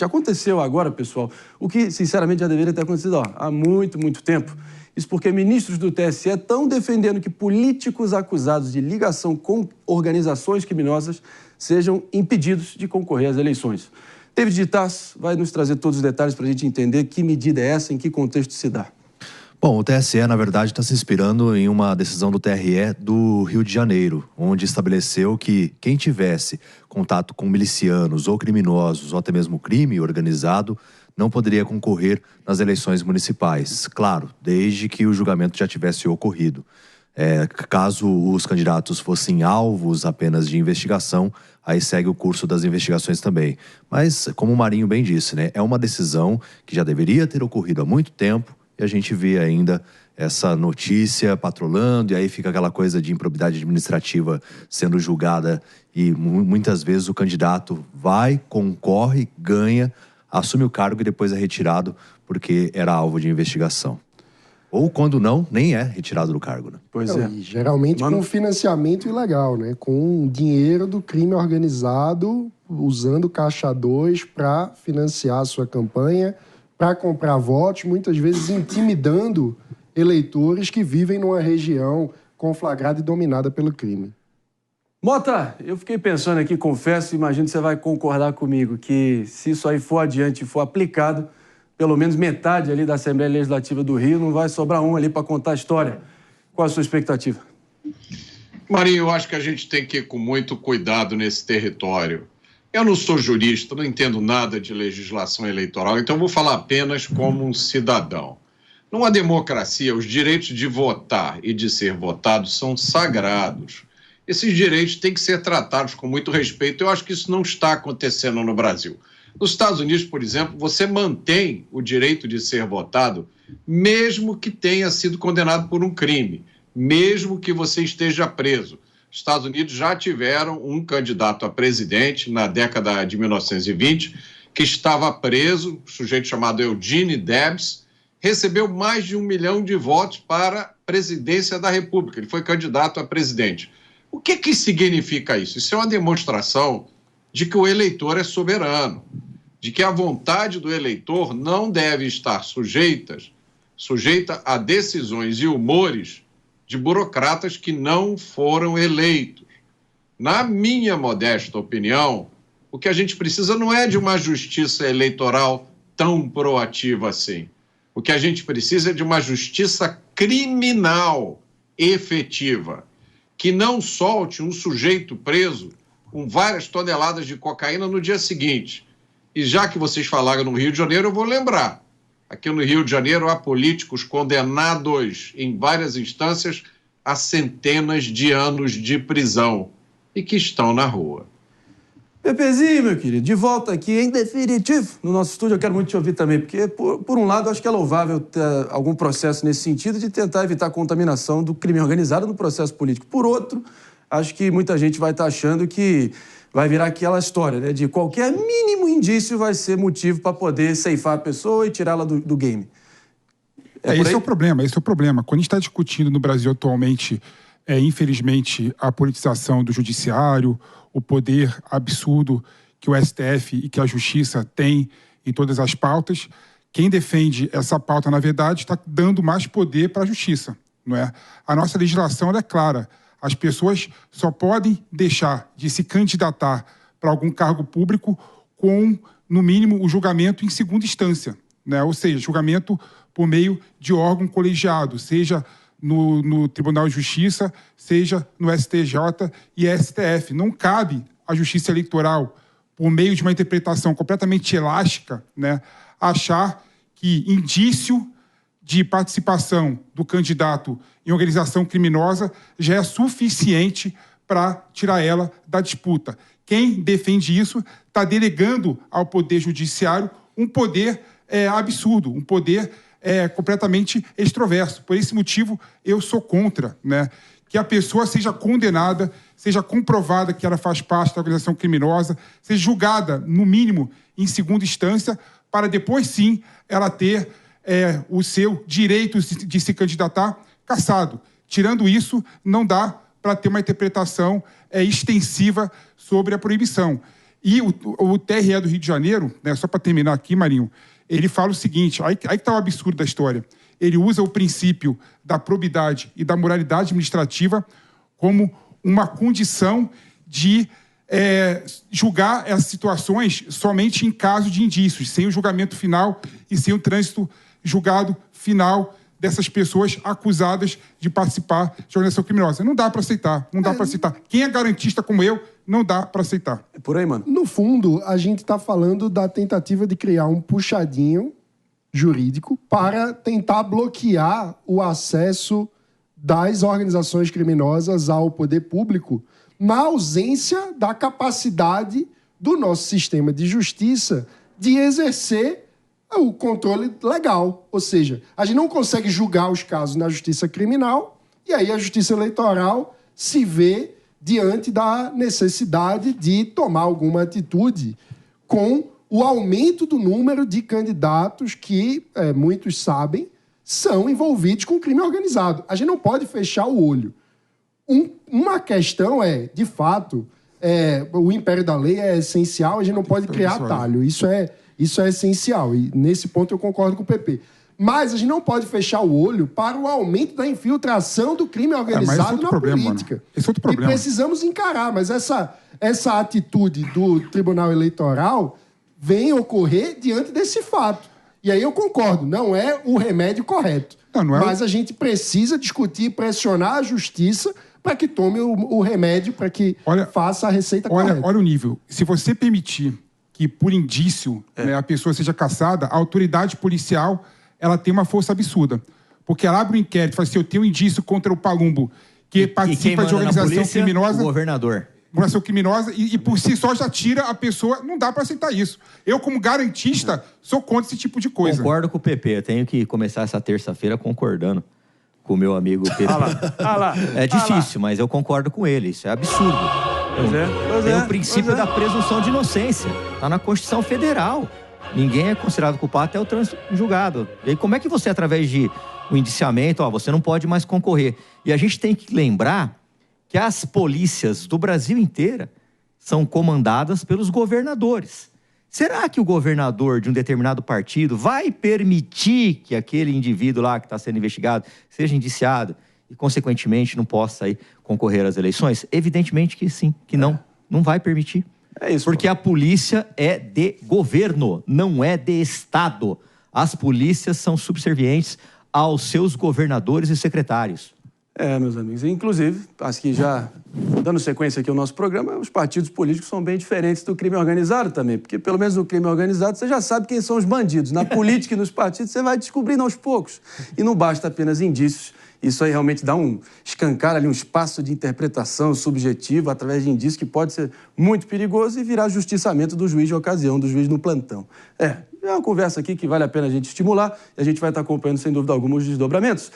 Aconteceu agora, pessoal, o que sinceramente já deveria ter acontecido há muito tempo. Isso porque ministros do TSE estão defendendo que políticos acusados de ligação com organizações criminosas sejam impedidos de concorrer às eleições. David de Tarso vai nos trazer todos os detalhes para a gente entender que medida é essa, em que contexto se dá. Bom, o TSE, na verdade, está se inspirando em uma decisão do TRE do Rio de Janeiro, onde estabeleceu que quem tivesse contato com milicianos ou criminosos, ou até mesmo crime organizado, não poderia concorrer nas eleições municipais. Claro, desde que o julgamento já tivesse ocorrido. Caso os candidatos fossem alvos apenas de investigação, aí segue o curso das investigações também. Mas, como o Marinho bem disse, né, é uma decisão que já deveria ter ocorrido há muito tempo, e a gente vê ainda essa notícia patrolando, e aí fica aquela coisa de improbidade administrativa sendo julgada, e muitas vezes o candidato vai, concorre, ganha, assume o cargo e depois é retirado porque era alvo de investigação. Ou quando não, nem é retirado do cargo, né? Pois é. E geralmente com financiamento ilegal, né? Com dinheiro do crime organizado, usando caixa 2 para financiar a sua campanha, para comprar votos, muitas vezes intimidando eleitores que vivem numa região conflagrada e dominada pelo crime. Mota, eu fiquei pensando aqui, confesso, imagino que você vai concordar comigo, que se isso aí for adiante e for aplicado, pelo menos metade ali da Assembleia Legislativa do Rio não vai sobrar um ali para contar a história. Qual a sua expectativa? Marinho, eu acho que a gente tem que ir com muito cuidado nesse território. Eu não sou jurista, não entendo nada de legislação eleitoral, então vou falar apenas como um cidadão. Numa democracia, os direitos de votar e de ser votado são sagrados. Esses direitos têm que ser tratados com muito respeito. Eu acho que isso não está acontecendo no Brasil. Nos Estados Unidos, por exemplo, você mantém o direito de ser votado, mesmo que tenha sido condenado por um crime, mesmo que você esteja preso. Os Estados Unidos já tiveram um candidato a presidente na década de 1920 que estava preso, um sujeito chamado Eugene Debs, recebeu mais de 1 milhão de votos para a presidência da República. Ele foi candidato a presidente. O que significa isso? Isso é uma demonstração de que o eleitor é soberano, de que a vontade do eleitor não deve estar sujeita a decisões e humores de burocratas que não foram eleitos. Na minha modesta opinião, o que a gente precisa não é de uma justiça eleitoral tão proativa assim. O que a gente precisa é de uma justiça criminal efetiva, que não solte um sujeito preso com várias toneladas de cocaína no dia seguinte. E já que vocês falaram no Rio de Janeiro, eu vou lembrar. Aqui no Rio de Janeiro há políticos condenados em várias instâncias a centenas de anos de prisão e que estão na rua. Pepezinho, meu querido, de volta aqui em definitivo no nosso estúdio. Eu quero muito te ouvir também, porque, por um lado, acho que é louvável ter algum processo nesse sentido de tentar evitar a contaminação do crime organizado no processo político. Por outro, acho que muita gente vai estar achando que vai virar aquela história, né, de qualquer mínimo indício vai ser motivo para poder ceifar a pessoa e tirá-la do game. Esse é o problema. Quando a gente está discutindo no Brasil atualmente, infelizmente, a politização do judiciário, o poder absurdo que o STF e que a Justiça tem em todas as pautas, quem defende essa pauta, na verdade, está dando mais poder para a Justiça, não é? A nossa legislação é clara. As pessoas só podem deixar de se candidatar para algum cargo público com, no mínimo, o julgamento em segunda instância, né? Ou seja, julgamento por meio de órgão colegiado, seja no Tribunal de Justiça, seja no STJ e STF. Não cabe à Justiça Eleitoral, por meio de uma interpretação completamente elástica, né, achar que indício de participação do candidato em organização criminosa já é suficiente para tirar ela da disputa. Quem defende isso está delegando ao Poder Judiciário um poder absurdo, um poder completamente extroverso. Por esse motivo, eu sou contra, né, que a pessoa seja condenada, seja comprovada que ela faz parte da organização criminosa, seja julgada, no mínimo, em segunda instância, para depois, sim, ela ter o seu direito de se candidatar cassado. Tirando isso, não dá para ter uma interpretação extensiva sobre a proibição. E o TRE do Rio de Janeiro, né, só para terminar aqui, Marinho, ele fala o seguinte, aí que está o absurdo da história. Ele usa o princípio da probidade e da moralidade administrativa como uma condição de julgar essas situações somente em caso de indícios, sem o julgamento final e sem o trânsito julgado final dessas pessoas acusadas de participar de organização criminosa. Não dá para aceitar, não dá para aceitar. Quem é garantista como eu, não dá para aceitar. É por aí, mano. No fundo, a gente está falando da tentativa de criar um puxadinho jurídico para tentar bloquear o acesso das organizações criminosas ao poder público na ausência da capacidade do nosso sistema de justiça de exercer o controle legal. Ou seja, a gente não consegue julgar os casos na justiça criminal e aí a justiça eleitoral se vê diante da necessidade de tomar alguma atitude com o aumento do número de candidatos que, muitos sabem, são envolvidos com crime organizado. A gente não pode fechar o olho. Uma questão de fato, o império da lei é essencial, a gente não pode criar atalho. Isso é essencial e nesse ponto eu concordo com o PP. Mas a gente não pode fechar o olho para o aumento da infiltração do crime organizado na política. Mano. Esse é outro problema. E precisamos encarar, mas essa atitude do Tribunal Eleitoral vem ocorrer diante desse fato. E aí eu concordo, não é o remédio correto. Não é mas a gente precisa discutir e pressionar a justiça para que tome o remédio, para que faça a receita correta. Olha o nível. Se você permitir que, por indício, a pessoa seja caçada, a autoridade policial ela tem uma força absurda. Porque ela abre um inquérito e fala assim, eu tenho indício contra o Palumbo, que participa de organização criminosa. O governador. Organização criminosa, e por si só já tira a pessoa. Não dá para aceitar isso. Eu, como garantista, sou contra esse tipo de coisa. Concordo com o PP. Eu tenho que começar essa terça-feira concordando com o meu amigo PP. É difícil, mas eu concordo com ele. Isso é absurdo. Tem o princípio da presunção de inocência. Está na Constituição Federal. Ninguém é considerado culpado até o trânsito julgado. E aí, como é que você, através de um indiciamento, você não pode mais concorrer? E a gente tem que lembrar que as polícias do Brasil inteiro são comandadas pelos governadores. Será que o governador de um determinado partido vai permitir que aquele indivíduo lá que está sendo investigado seja indiciado e, consequentemente, não possa aí concorrer às eleições? Evidentemente que sim, que não vai permitir. É isso. Porque a polícia é de governo, não é de Estado. As polícias são subservientes aos seus governadores e secretários. Meus amigos. Inclusive, acho que já dando sequência aqui ao nosso programa, os partidos políticos são bem diferentes do crime organizado também, porque pelo menos no crime organizado você já sabe quem são os bandidos. Na política e nos partidos você vai descobrindo aos poucos. E não basta apenas indícios. Isso aí realmente dá escancar ali um espaço de interpretação subjetiva através de indícios que pode ser muito perigoso e virar justiçamento do juiz de ocasião, do juiz no plantão. É uma conversa aqui que vale a pena a gente estimular e a gente vai estar acompanhando, sem dúvida alguma, os desdobramentos.